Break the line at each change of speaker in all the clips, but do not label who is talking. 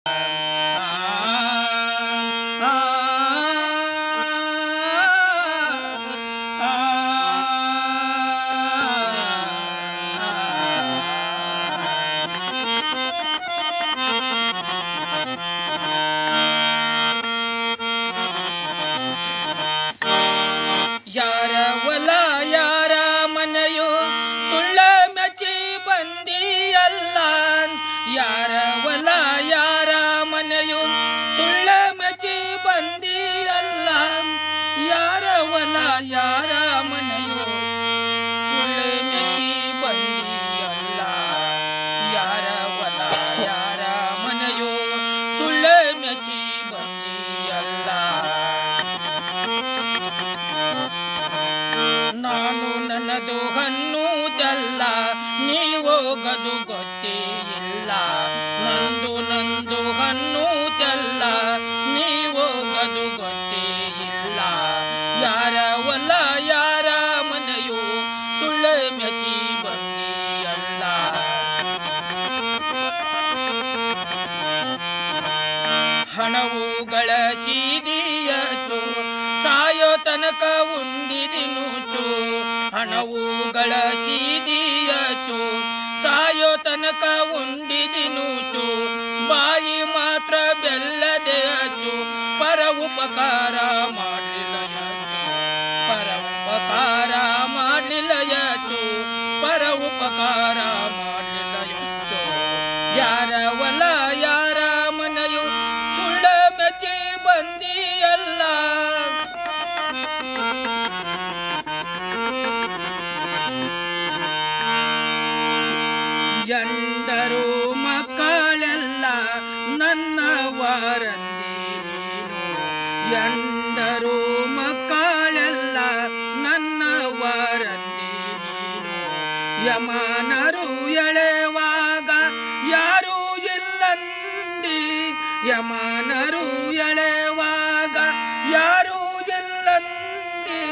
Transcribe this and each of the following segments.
ಯಾರ ಹೊಲ ಯಾರ ಮನೆಯು ಸುಳ್ಳ ಮೆಚ್ಚಿ ಬಂದಿಯಲ್ಲ. ಯಾರ ಹೊಲ ಯಾರ ಮನೆಯು ಸುಳ್ಳ ಮೆಚ್ಚಿ ಬಂದಿಯಲ್ಲ. ಯಾರ ಹೊಲ ಯಾರ ಮನೆಯು ಸುಳ್ಳ ಮೆಚ್ಚಿ ಬಂದಿಯಲ್ಲ. ಯಾರ ಹೊಲ ಯಾರ ಮನೆಯು ಸುಳ್ಳ ಮೆಚ್ಚಿ ಬಂದಿಯಲ್ಲ. ನಾನು ನನ್ನದು ಹಣ್ಣುದಲ್ಲ, ನೀವೋಗದು ಗೊತ್ತೇ ಇಲ್ಲ. ನಂದು ಹಣ್ಣುದಲ್ಲ, ನೀವೋಗದು ಗೊತ್ತೇ ಇಲ್ಲ. ಯಾರ ಹೊಲ ಯಾರ ಮನೆಯು ಸುಳ್ಳ ಮೆಚ್ಚಿ ಬಂದಿಯಲ್ಲ. ಹಣವು ಗಳಿಸಿದೀಯಚು, ಸಾಯೋ ತನಕ ಉಂಡಿದಿನುಚು. ಹಣವು ಗಳಿಸಿದೀಯಚು, ಸಾಯೋ ತನಕ ಉಂಡಿದಿನುಚು. ಬಾಯಿ ಮಾತ್ರ ಬೆಲ್ಲದೆ ಅಚ್ಚು, ಪರ ಉಪಕಾರ ಮಾಡಲಿಲ್ಲ ಯಚ್ಚು. ಪರ ಉಪಕಾರ ಮಾಡಲಿಲ್ಲ ಯಚ್ಚು, ಪರ ಉಪಕಾರ ಮಾಡಲಿಲ್ಲ ಯಚ್ಚು. ಯಾರ ಹೊಲ ಯಾರ ಮನೆಯು ಸುಳ್ಳ ಮೆಚ್ಚಿ ಬಂದಿಯಲ್ಲ. ಎಂಡರು ಮಕ್ಕಳೆಲ್ಲ ನನ್ನವರಂದಿ ನೀನು. ಎಂಡರು ಮಕ್ಕಳೆಲ್ಲ ನನ್ನವರಂದಿ ನೀನು. ಯಮನರು ಎಳೆವಾಗ ಯಾರೂ ಇಲ್ಲಂದಿ. ಯಮನರು ಎಳೆವಾಗ ಯಾರೂ ಇಲ್ಲಂದಿ.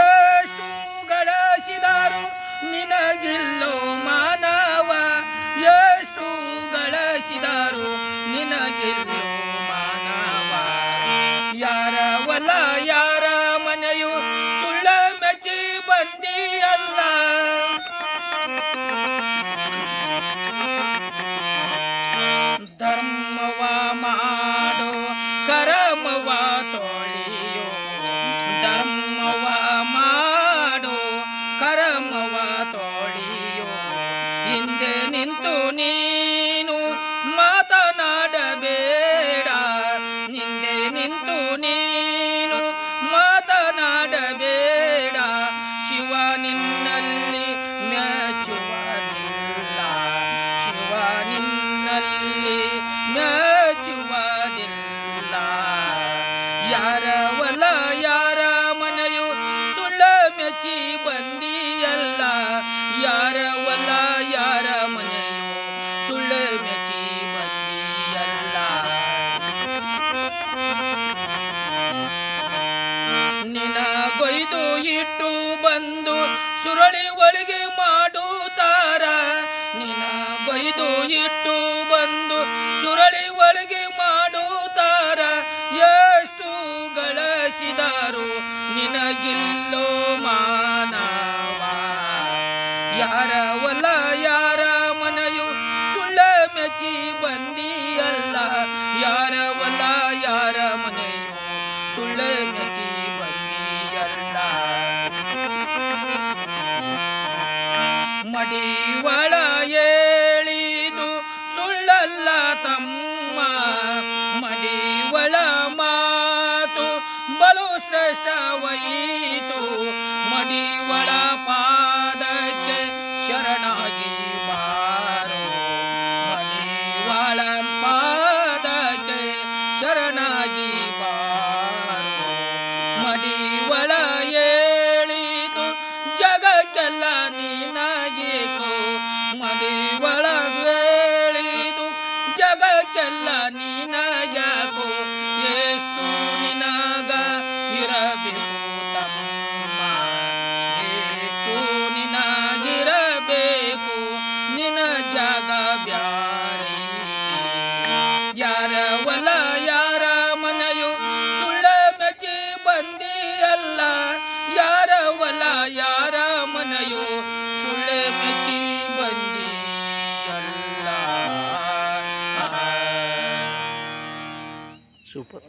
ಎಷ್ಟು ಗಳಿಸಿದರು ನಿನಗಿಲ್ಲೋ ಮಾನವ. ಎಷ್ಟು ಗಳಿಸಿದರು ನಿನಗಿಲ್ಲೋ ಮಾನವ. ಯಾರ ಹೊಲ ಯಾರ ಮನೆಯು ಸುಳ್ಳ ಮೆಚ್ಚಿ ಬಂದಿಯಲ್ಲ. ಧರ್ಮವ ಮಾಡೋ ಕರ್ಮವ ತೊಳೆಯೋ. ಧರ್ಮವ ಮಾಡೋ ಕರ್ಮವ ತೊಳೆಯೋ. ಹಿಂದೆ ನಿಂತು ನೀನು ಮಾತನಾಡಬೇಡ. ಹಿಂದೆ ನಿಂತು ನೀನು ಮಾತನಾಡಬೇಡ. ಶಿವ ನಿನ್ನಲ್ಲಿ ಮೆಚ್ಚುವುದಿಲ್ಲ. ಶಿವ ನಿನ್ನಲ್ಲಿ ಮೆಚ್ಚುವುದಿಲ್ಲ. ಯಾರ ಹೊಲ ಯಾರ ಮನೆಯು ಸುಳ್ಳ ಮೆಚ್ಚಿ ಬಂದಿಯಲ್ಲ. ಯಾರ ಹೊಲ ಯಾರ ಮನೆಯು ಸುಳ್ಳ ಮೆಚ್ಚಿ ಬಂದಿಯಲ್ಲ. ನಿನ ಕೊಯ್ದು ಇಟ್ಟು ಬಂದು ಸುರಳಿ ಒಳಗೆ ಮಾಡುತ್ತಾರ. ನಿನ ಕೊಯ್ದು ಇಟ್ಟು ಬಂದು ಸುರಳಿ ಒಳಗೆ ಮಾಡುತ್ತಾರ. ಎಷ್ಟು ಗಳಿಸಿದರು ನಿನಗಿಲ್ಲೋ ಮಾನವ. ಯಾರ ಹೊಲ ಯಾರ ಮನೆಯು ಸುಳ್ಳ ಮೆಚ್ಚಿ ಬಂದಿಯಲ್ಲ. ಯಾರ ಹೊಲ ಯಾರ ಮನೆಯು ಸುಳ್ಳ ಮೆಚ್ಚಿ ಬಂದಿಯಲ್ಲ. ಮಡಿವಳ ಹೇಳಿದು ಸುಳ್ಳಲ್ಲ ತಮ್ಮ. ಮಡಿವಳ ಮಾತು ಬಲು ಶ್ರೇಷ್ಠವೈತು. ಮಡಿವಳ ಪಾದಕ್ಕೆ ಶರಣಾಗಿ ಬಾರೋ. ಮಡಿವಳ ಪಾದಕ್ಕೆ ಶರಣಾಗಿ ಬಾರೋ. ಮಡಿವಳ ಹೇಳಿದು ಜಗಕ್ಕೆಲ್ಲ ನಿನಗೇಕೋ. ಮಡಿವಳ ಹೇಳಿದು ಜಗಕ್ಕೆಲ್ಲ ನಿನಗ್ಯಾಕೋ. ಎಷ್ಟು ನಿನಗ ಇರಬೇಕು ತಮ್ಮ. ಎಷ್ಟು ನಿನಗಿರಬೇಕು ನಿನ ಜಾಗ ಬ್ಯಾರೆ. ಯಾರ
ಸೂಪರ್.